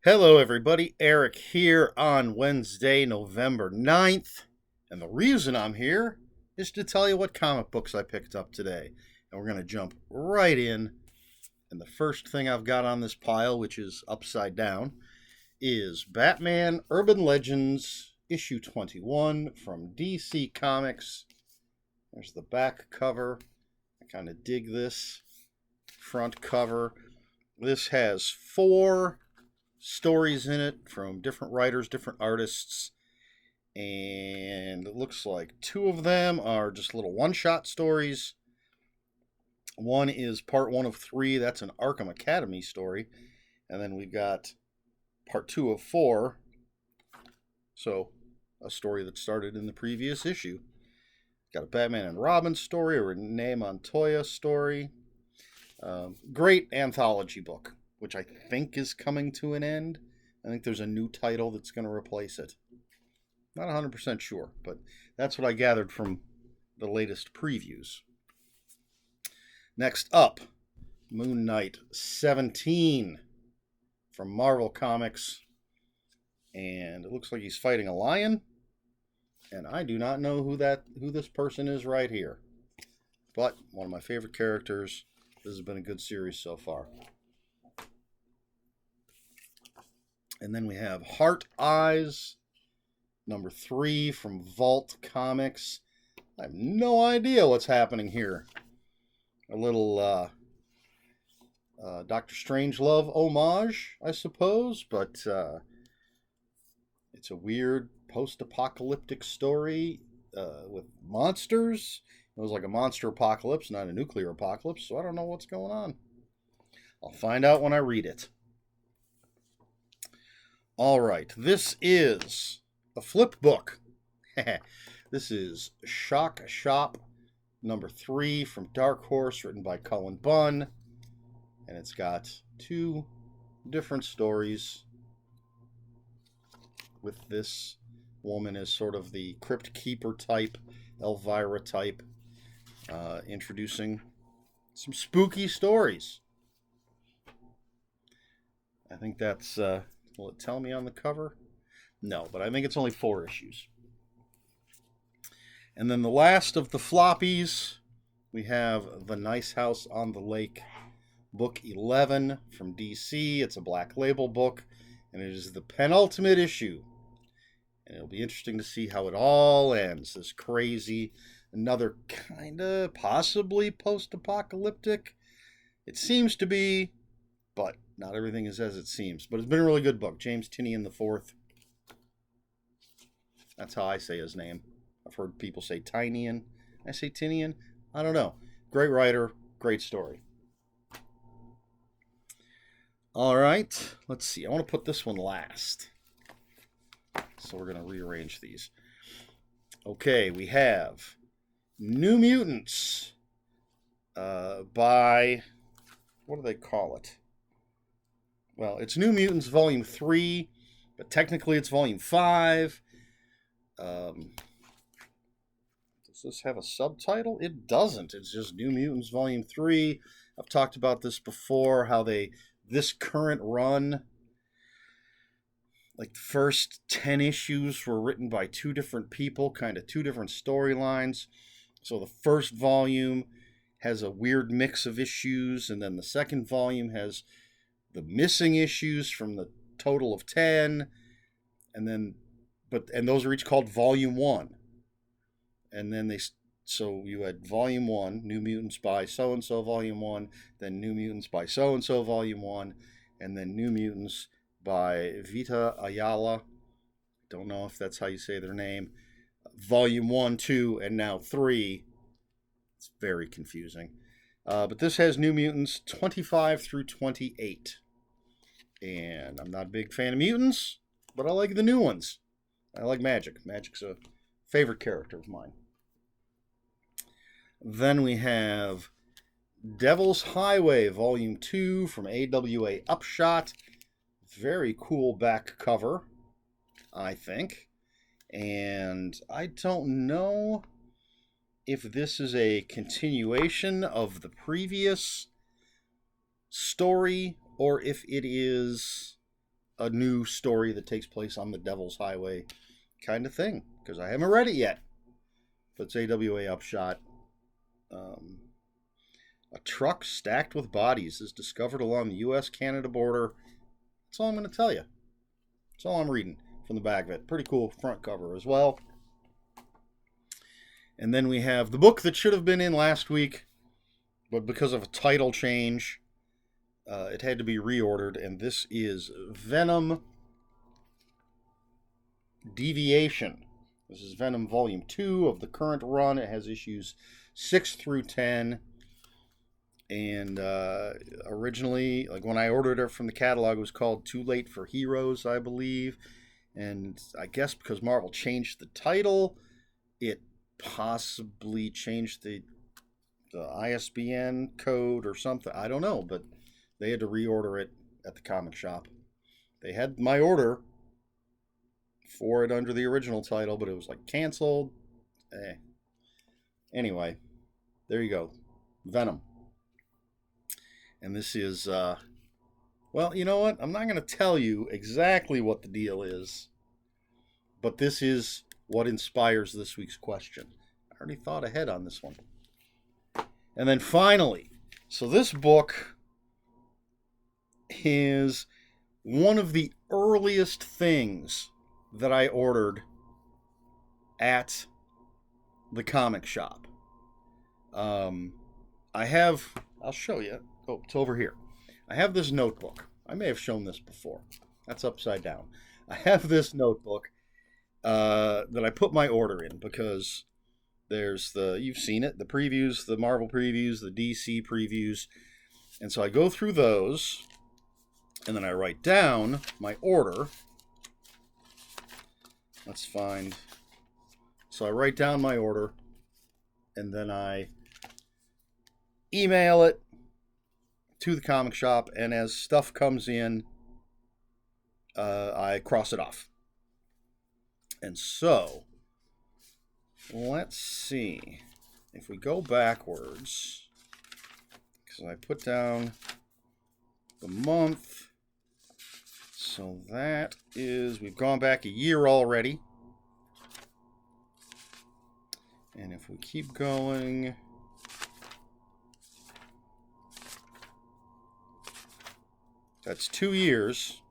Hello, everybody. Eric here on Wednesday, November 9th. And the reason I'm here is to tell you what comic books I picked up today. And we're going to jump right in. And the first thing I've got on this pile, which is upside down, is Batman Urban Legends issue 21 from DC Comics. There's the back cover. I kind of dig this front cover. This has 4 stories in it from different writers, different artists, and it looks like 2 of them are just little one-shot stories. One is part 1 of 3, that's an Arkham Academy story, and then we've got part 2 of 4, so a story that started in the previous issue. Got a Batman and Robin story, a Renee Montoya story. Great anthology book, which I think is coming to an end. I think there's a new title that's going to replace it. Not 100% sure, but that's what I gathered from the latest previews. Next up, Moon Knight 17 from Marvel Comics. And it looks like he's fighting a lion. And I do not know who this person is right here. But one of my favorite characters. This has been a good series so far. And then we have Heart Eyes, number 3 from Vault Comics. I have no idea what's happening here. A little Doctor Strangelove homage, I suppose, but it's a weird post-apocalyptic story with monsters. It was like a monster apocalypse, not a nuclear apocalypse, so I don't know what's going on. I'll find out when I read it. All right, this is a flip book. This is Shock Shop number 3 from Dark Horse, written by Cullen Bunn. And it's got 2 different stories with this woman as sort of the Crypt Keeper type, Elvira type, introducing some spooky stories. I think that's... will it tell me on the cover? No, but I think it's only 4 issues. And then the last of the floppies, we have The Nice House on the Lake, book 11 from DC. It's a Black Label book, and it is the penultimate issue. And it'll be interesting to see how it all ends. This crazy, another kind of possibly post-apocalyptic. It seems to be, but not everything is as it seems. But it's been a really good book. James Tynion IV. That's how I say his name. I've heard people say Tynion. I say Tynion. I don't know. Great writer. Great story. All right. Let's see. I want to put this one last. So we're going to rearrange these. Okay. We have New Mutants by... what do they call it? Well, it's New Mutants Volume 3, but technically it's Volume 5. Does this have a subtitle? It doesn't. It's just New Mutants Volume 3. I've talked about this before, how this current run, like the first 10 issues were written by 2 different people, kind of 2 different storylines. So the first volume has a weird mix of issues, and then the second volume has the missing issues from the total of 10, and those are each called Volume 1. And then so you had Volume 1, New Mutants by so-and-so Volume 1, then New Mutants by so-and-so Volume 1, and then New Mutants by Vita Ayala. Don't know if that's how you say their name. Volume 1, 2, and now 3. It's very confusing. But this has New Mutants 25 through 28. And I'm not a big fan of mutants, but I like the new ones. I like Magic. Magic's a favorite character of mine. Then we have Devil's Highway, Volume 2 from AWA Upshot. Very cool back cover, I think. And I don't know if this is a continuation of the previous story or if it is a new story that takes place on the Devil's Highway kind of thing, because I haven't read it yet. But it's AWA Upshot. A truck stacked with bodies is discovered along the U.S.-Canada border. That's all I'm going to tell you. That's all I'm reading from the back of it. Pretty cool front cover as well. And then we have the book that should have been in last week, but because of a title change, it had to be reordered. And this is Venom Deviation. This is Venom Volume 2 of the current run. It has issues 6 through 10. And originally, like when I ordered it from the catalog, it was called Too Late for Heroes, I believe. And I guess because Marvel changed the title, it possibly changed the ISBN code or something. I don't know, but they had to reorder it at the comic shop. They had my order for it under the original title, but it was like canceled. Anyway, there you go. Venom. And this is, well, you know what? I'm not going to tell you exactly what the deal is, but this is what inspires this week's question. I already thought ahead on this one. And then finally, so this book is one of the earliest things that I ordered at the comic shop. I'll show you. Oh, it's over here. I have this notebook. I may have shown this before. That's upside down. I have this notebook that I put my order in because there's you've seen it, the previews, the Marvel previews, the DC previews. And so I go through those, and then I write down my order. Let's find. So I write down my order, and then I email it to the comic shop, and as stuff comes in, I cross it off. And so, let's see. If we go backwards, because I put down the month, so that is, we've gone back a year already. And if we keep going, that's 2 years.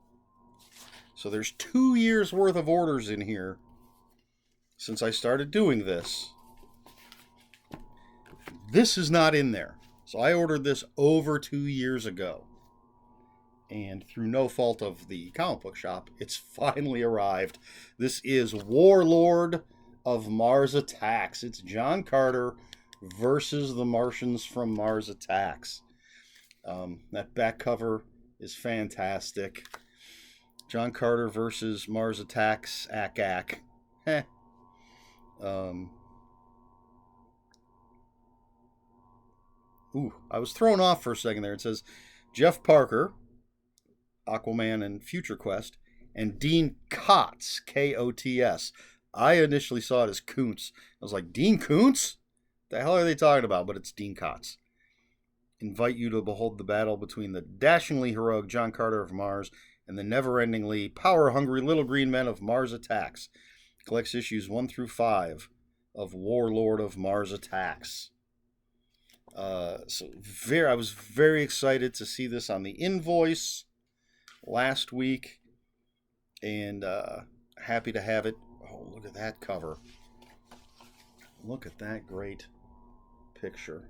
So there's 2 years worth of orders in here since I started doing this. This is not in there. So I ordered this over 2 years ago. And through no fault of the comic book shop, it's finally arrived. This is Warlord of Mars Attacks. It's John Carter versus the Martians from Mars Attacks. That back cover is fantastic. John Carter versus Mars Attacks. Ack. I was thrown off for a second there. It says Jeff Parker, Aquaman and Future Quest, and Dean Kotz, K-O-T-S. I initially saw it as Kuntz. I was like, Dean Kuntz? The hell are they talking about? But it's Dean Kotz. Invite you to behold the battle between the dashingly heroic John Carter of Mars and the never-endingly power-hungry little green men of Mars Attacks. Collects issues 1 through 5 of Warlord of Mars Attacks. I was very excited to see this on the invoice last week, and happy to have it. Oh, look at that cover. Look at that great picture.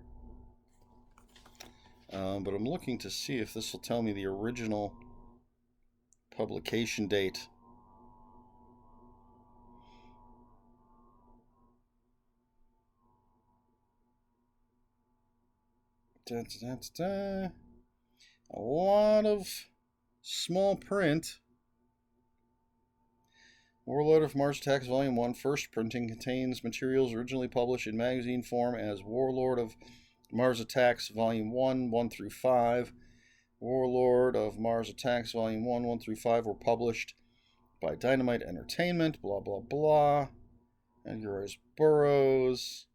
But I'm looking to see if this will tell me the original publication date. A lot of small print. Warlord of Mars Attacks Volume 1, first printing, contains materials originally published in magazine form as Warlord of Mars Attacks Volume 1, 1 through 5. Warlord of Mars Attacks Volume 1, 1 through 5 were published by Dynamite Entertainment, blah, blah, blah. Edgar Rice Burroughs,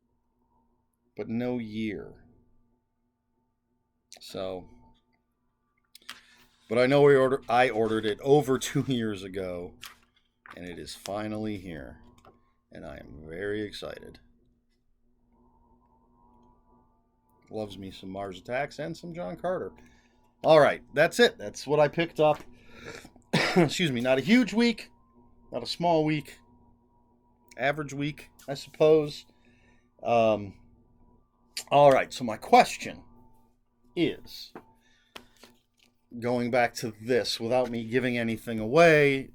but no year. So, But I know I ordered it over 2 years ago, and it is finally here. And I am very excited. Loves me some Mars Attacks and some John Carter. All right, that's it. That's what I picked up. Excuse me, not a huge week, not a small week, average week, I suppose. All right, so my question is, going back to this without me giving anything away,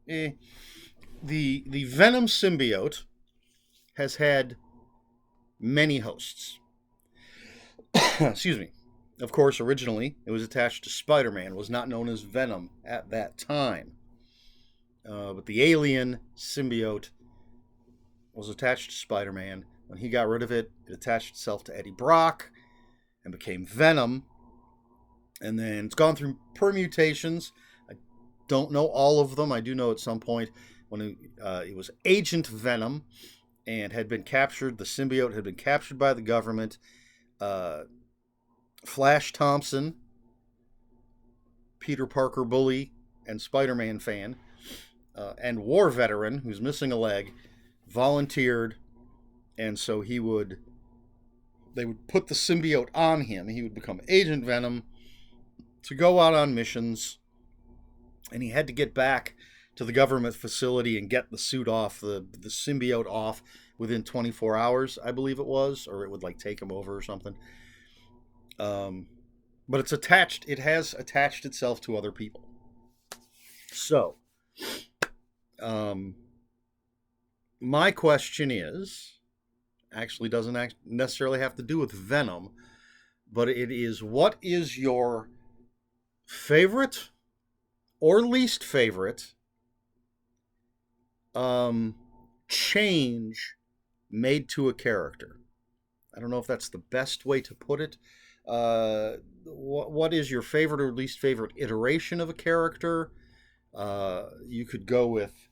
the Venom symbiote has had many hosts. Excuse me. Of course, originally it was attached to Spider-Man, was not known as Venom at that time. But the alien symbiote was attached to Spider-Man. When he got rid of it, it attached itself to Eddie Brock and became Venom. And then it's gone through permutations. I don't know all of them. I do know at some point when it was Agent Venom and had been captured, the symbiote had been captured by the government. Flash Thompson, Peter Parker bully and Spider-Man fan, and war veteran who's missing a leg, volunteered, and so they would put the symbiote on him. He would become Agent Venom to go out on missions, and he had to get back to the government facility and get the suit off, the symbiote off within 24 hours, I believe it was, or it would like take him over or something. But it's attached. It has attached itself to other people. So, my question is, actually doesn't necessarily have to do with Venom, but it is, what is your favorite or least favorite change made to a character? I don't know if that's the best way to put it. What is your favorite or least favorite iteration of a character? You could go with,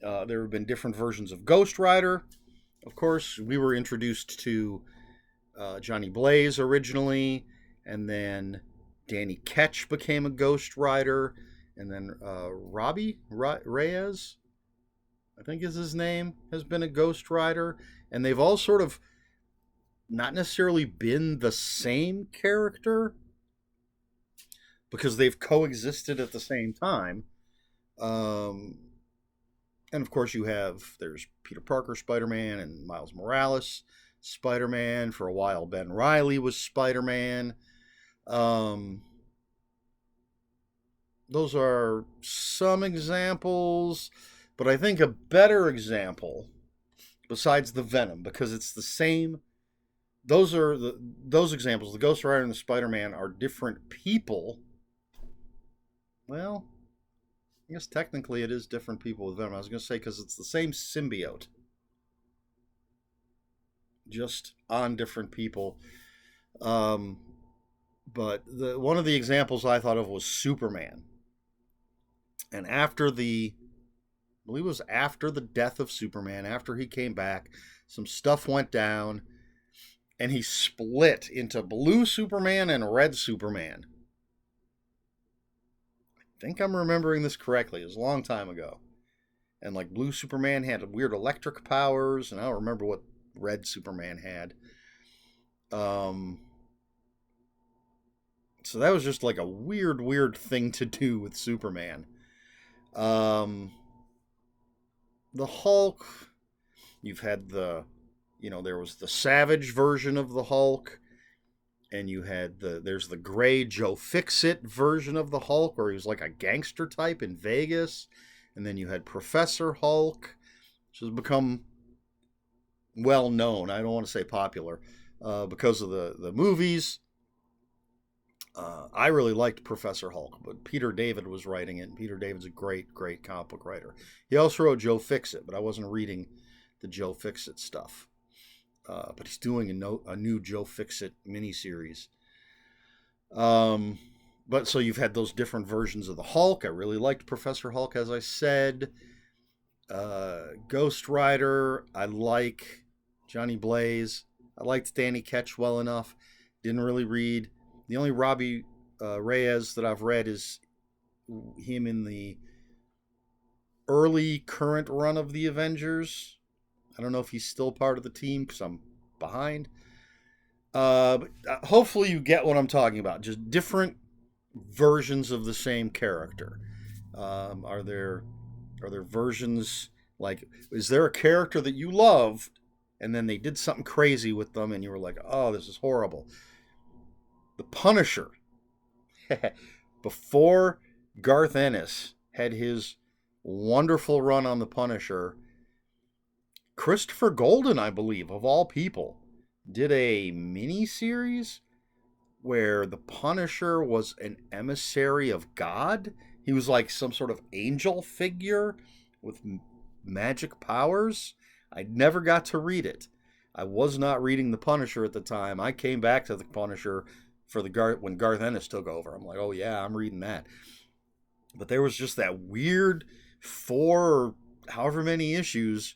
there have been different versions of Ghost Rider. Of course, we were introduced to Johnny Blaze originally, and then Danny Ketch became a Ghost Rider, and then Robbie Reyes, I think is his name, has been a Ghost Rider, and they've all sort of not necessarily been the same character because they've coexisted at the same time. And of course there's Peter Parker Spider-Man and Miles Morales Spider-Man. For a while Ben Reilly was Spider-Man. Those are some examples, but I think a better example, besides the Venom, because it's the same, those examples, the Ghost Rider and the Spider-Man, are different people. Well, I guess technically it is different people with Venom. I was going to say, because it's the same symbiote, just on different people. But one of the examples I thought of was Superman. And I believe it was after the death of Superman, after he came back, some stuff went down, and he split into Blue Superman and Red Superman. I think I'm remembering this correctly. It was a long time ago. And like Blue Superman had weird electric powers, and I don't remember what Red Superman had. So that was just like a weird thing to do with Superman. The Hulk, you've had there was the Savage version of the Hulk, and there's the gray Joe Fixit version of the Hulk, where he was like a gangster type in Vegas, and then you had Professor Hulk, which has become well known. I don't want to say popular, because of the movies. I really liked Professor Hulk, but Peter David was writing it. And Peter David's a great comic book writer. He also wrote Joe Fixit, but I wasn't reading the Joe Fixit stuff. But he's doing a new Joe Fixit miniseries. But so you've had those different versions of the Hulk. I really liked Professor Hulk, as I said. Ghost Rider, I like Johnny Blaze. I liked Danny Ketch well enough. Didn't really read. The only Robbie Reyes that I've read is him in the early current run of the Avengers. I don't know if he's still part of the team because I'm behind. But hopefully you get what I'm talking about. Just different versions of the same character. Are there versions like, is there a character that you loved and then they did something crazy with them and you were like, oh, this is horrible? The Punisher. Before Garth Ennis had his wonderful run on The Punisher, Christopher Golden, I believe, of all people, did a mini-series where the Punisher was an emissary of God. He was like some sort of angel figure with magic powers. I never got to read it. I was not reading The Punisher at the time. I came back to The Punisher for when Garth Ennis took over. I'm like, oh yeah, I'm reading that. But there was just that weird 4 or however many issues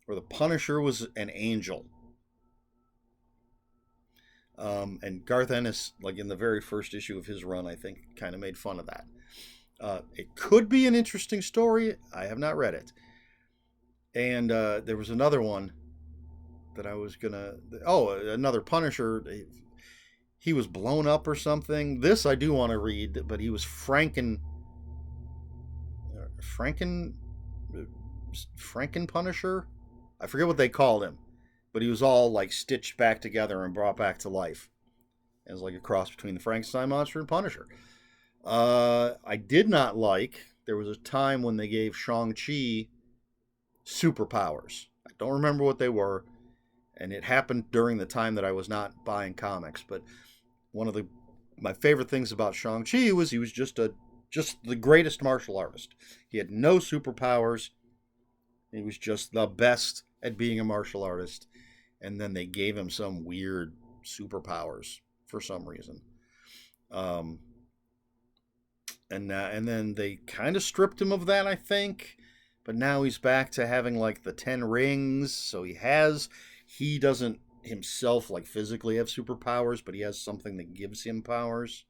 where the Punisher was an angel. And Garth Ennis, like in the very first issue of his run, I think, kind of made fun of that. It could be an interesting story. I have not read it. And there was another one that I was gonna... Oh, another Punisher. He was blown up or something. This I do want to read, but he was Franken Punisher? I forget what they called him. But he was all like stitched back together and brought back to life. It was like a cross between the Frankenstein monster and Punisher. I did not like, there was a time when they gave Shang-Chi superpowers. I don't remember what they were. And it happened during the time that I was not buying comics. But one of my favorite things about Shang-Chi was he was just the greatest martial artist. He had no superpowers. He was just the best at being a martial artist. And then they gave him some weird superpowers for some reason. And then they kind of stripped him of that, I think. But now he's back to having like the 10 rings. So he doesn't himself like physically have superpowers, but he has something that gives him powers.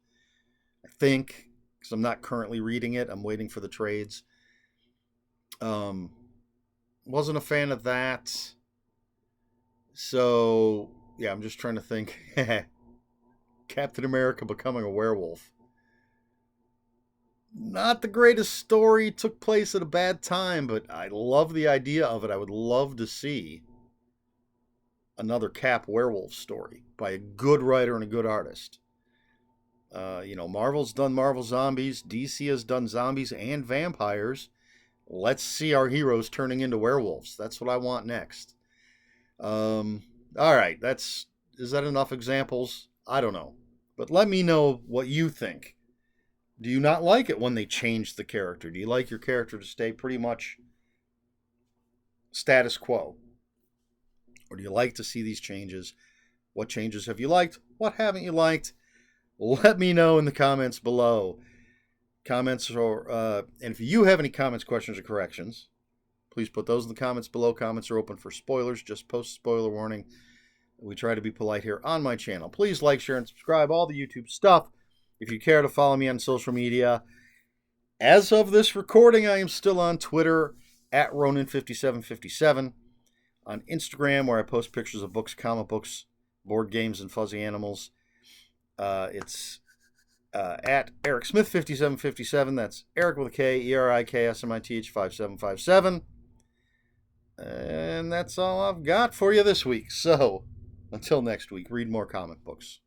I think, because I'm not currently reading it. I'm waiting for the trades. Wasn't a fan of that. So, yeah, I'm just trying to think. Captain America becoming a werewolf. Not the greatest story. Took place at a bad time, but I love the idea of it. I would love to see another Cap werewolf story by a good writer and a good artist. Marvel's done Marvel Zombies. DC has done zombies and vampires. Let's see our heroes turning into werewolves. That's what I want next. All right, is that enough examples? I don't know. But let me know what you think. Do you not like it when they change the character? Do you like your character to stay pretty much status quo? Or do you like to see these changes? What changes have you liked? What haven't you liked? Let me know in the comments below. And if you have any comments, questions, or corrections, please put those in the comments below. Comments are open for spoilers. Just post spoiler warning. We try to be polite here on my channel. Please like, share, and subscribe. All the YouTube stuff. If you care to follow me on social media. As of this recording, I am still on Twitter at Ronin5757. On Instagram, where I post pictures of books, comic books, board games, and fuzzy animals. It's at Eric Smith 5757. That's Eric with a K, ERIKSMITH 5757. And that's all I've got for you this week. So, until next week, read more comic books.